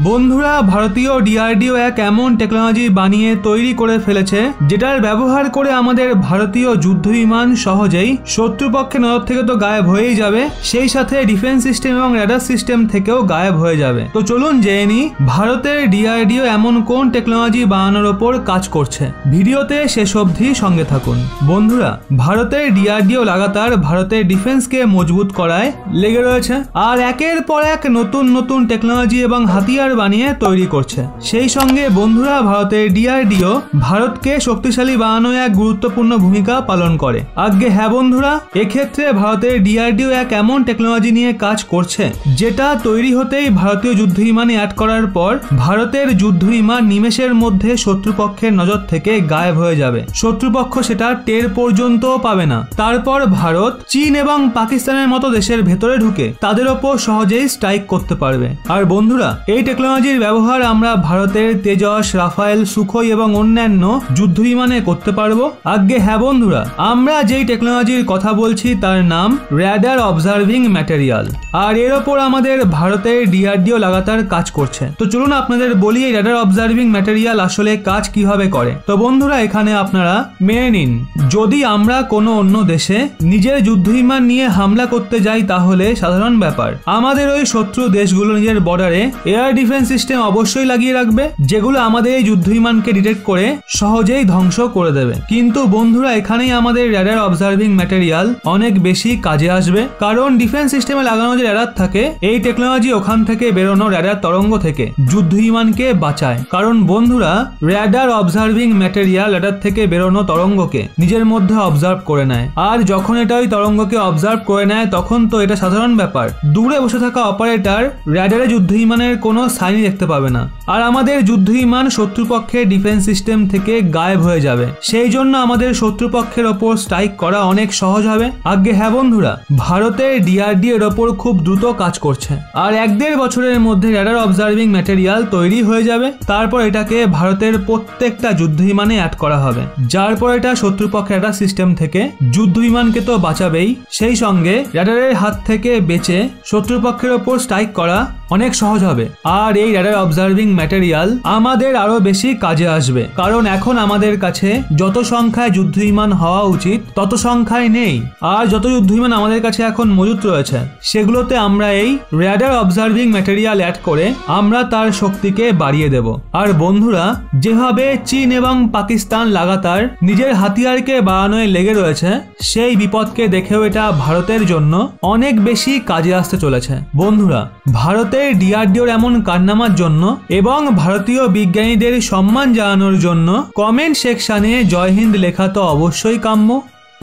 বন্ধুরা, ভারতীয় ডিআরডিও এক এমন টেকনোলজি বানিয়ে তৈরি করে ফেলেছে যেটার ব্যবহার করে আমাদের ভারতীয় যুদ্ধ বিমান সহজেই শত্রুপক্ষের নজর থেকে তো গায়েব হয়েই যাবে, সেই সাথে ডিফেন্স সিস্টেম এবং রাডার সিস্টেম থেকেও গায়েব হয়ে যাবে। তো চলুন জেনে নিই ভারতের ডিআরডিও এমন কোন টেকনোলজি বানানোর ওপর কাজ করছে। ভিডিওতে শেষ অবধি সঙ্গে থাকুন। বন্ধুরা, ভারতের ডিআরডিও লাগাতার ভারতের ডিফেন্সকে মজবুত করায় লেগে রয়েছে আর একের পর এক নতুন নতুন টেকনোলজি এবং হাতিয়ার বানিয়ে তৈরি করছে। সেই সঙ্গে বন্ধুরা, ভারতের ডিআরডিও ভারতকে শক্তিশালী বানানোয় এক গুরুত্বপূর্ণ ভূমিকা পালন করে। আজ্ঞে হ্যাঁ বন্ধুরা, এক্ষেত্রে ভারতের ডিআরডিও এক এমন টেকনোলজি নিয়ে কাজ করছে যেটা তৈরি হতেই ভারতীয় যুদ্ধ বিমানে অ্যাড করার পর ভারতের যুদ্ধ বিমান নিমেষের মধ্যে শত্রুপক্ষের নজর থেকে গায়েব হয়ে যাবে। শত্রুপক্ষ সেটা টের পর্যন্ত পাবে না। তারপর ভারত, চীন এবং পাকিস্তানের মতো দেশের ভেতরে ঢুকে তাদের ওপর সহজেই স্ট্রাইক করতে পারবে। আর বন্ধুরা, এই টেকনোলজির ব্যবহার আমরা ভারতের তেজস, রাফায়েল, সুখোই এবং অন্যান্য যুদ্ধ বিমানে করতে পারবো। আজ্ঞে হ্যাঁ বন্ধুরা, আমরা যেই টেকনোলজির কথা বলছি তার নাম র্যাডার অবজার্ভিং ম্যাটেরিয়াল, আর এর ওপর আমাদের ভারতের ডিআরডিও লাগাতার কাজ করছে। তো চলুন আপনাদের বলি এই র্যাডার অবজার্ভিং ম্যাটেরিয়াল আসলে কাজ কিভাবে করে। তো বন্ধুরা, এখানে আপনারা মেনে নিন, যদি আমরা কোনো অন্য দেশে নিজের যুদ্ধ বিমান নিয়ে হামলা করতে যাই তাহলে সাধারণ ব্যাপার, আমাদের ওই শত্রু দেশগুলো নিজের বর্ডারে এয়ার ডিফেন্স সিস্টেম অবশ্যই লাগিয়ে রাখবে, যেগুলো আমাদের এই যুদ্ধ বিমানকে ডিটেক্ট করে সহজেই ধ্বংস করে দেবে। কিন্তু বন্ধুরা, এখানেই আমাদের র্যাডার অবজার্ভিং ম্যাটেরিয়াল অনেক বেশি কাজে আসবে, কারণ ডিফেন্স সিস্টেমে লাগানো যে র্যাডার থাকে, এই টেকনোলজি ওখান থেকে বেরোনো র্যাডার তরঙ্গ থেকে যুদ্ধ বিমানকে বাঁচায়। কারণ বন্ধুরা, র্যাডার অবজার্ভিং ম্যাটেরিয়াল র্যাডার থেকে বেরোনো তরঙ্গকে নিজের মধ্যে অবজার্ভ করে নেয়, আর যখন এটা ওই তরঙ্গকে অবজার্ভ করে নেয় তখন তো এটা সাধারণ ব্যাপার, দূরে বসে থাকা অপারেটর র্যাডারে যুদ্ধ বিমানের কোনো সাইনই দেখতে পাবে না, আর আমাদের যুদ্ধ বিমান শত্রুপক্ষের ডিফেন্স সিস্টেম থেকে গায়েব হয়ে যাবে। সেই জন্য আমাদের শত্রুপক্ষের ওপর স্ট্রাইক করা অনেক সহজ হবে। আজ্ঞে হ্যাঁ বন্ধুরা, ভারতের ডিআরডিও এর ওপর খুব দ্রুত কাজ করছে, আর 1-1.5 বছরের মধ্যে র্যাডার অবজার্ভিং ম্যাটেরিয়াল তৈরি হয়ে যাবে। তারপর এটাকে ভারতের প্রত্যেকটা যুদ্ধ বিমানে অ্যাড করা হবে, যার পর এটা শত্রুপক্ষের রাডার সিস্টেম থেকে যুদ্ধ বিমানকে তো বাঁচাবেই, সেই সঙ্গে রাডারের হাত থেকে বেঁচে শত্রুপক্ষের ওপর স্ট্রাইক করা অনেক সহজ হবে। আর এই র্যাডার অবজার্ভিং ম্যাটেরিয়াল আমাদের আরো বেশি কাজে আসবে, কারণ এখন আমাদের কাছে যত সংখ্যায় যুদ্ধ বিমান হওয়া উচিত তত সংখ্যায় নেই, আর যত যুদ্ধ বিমান আমাদের কাছে এখন মজুত রয়েছে সেগুলোতে আমরা এই র্যাডার অবজার্ভিং ম্যাটেরিয়াল অ্যাড করে আমরা তার শক্তিকে বাড়িয়ে দেব। আর বন্ধুরা, যেভাবে চীন এবং পাকিস্তান লাগাতার নিজের হাতিয়ারকে বাড়ানোয় লেগে রয়েছে, সেই বিপদকে দেখেও এটা ভারতের জন্য অনেক বেশি কাজে আসতে চলেছে। বন্ধুরা, ভারতের ডিআরডিওর এমন কারনামার জন্য এবং ভারতীয় বিজ্ঞানীদের সম্মান জানানোর জন্য কমেন্ট সেকশনে জয় হিন্দ লেখা তো অবশ্যই কাম্য।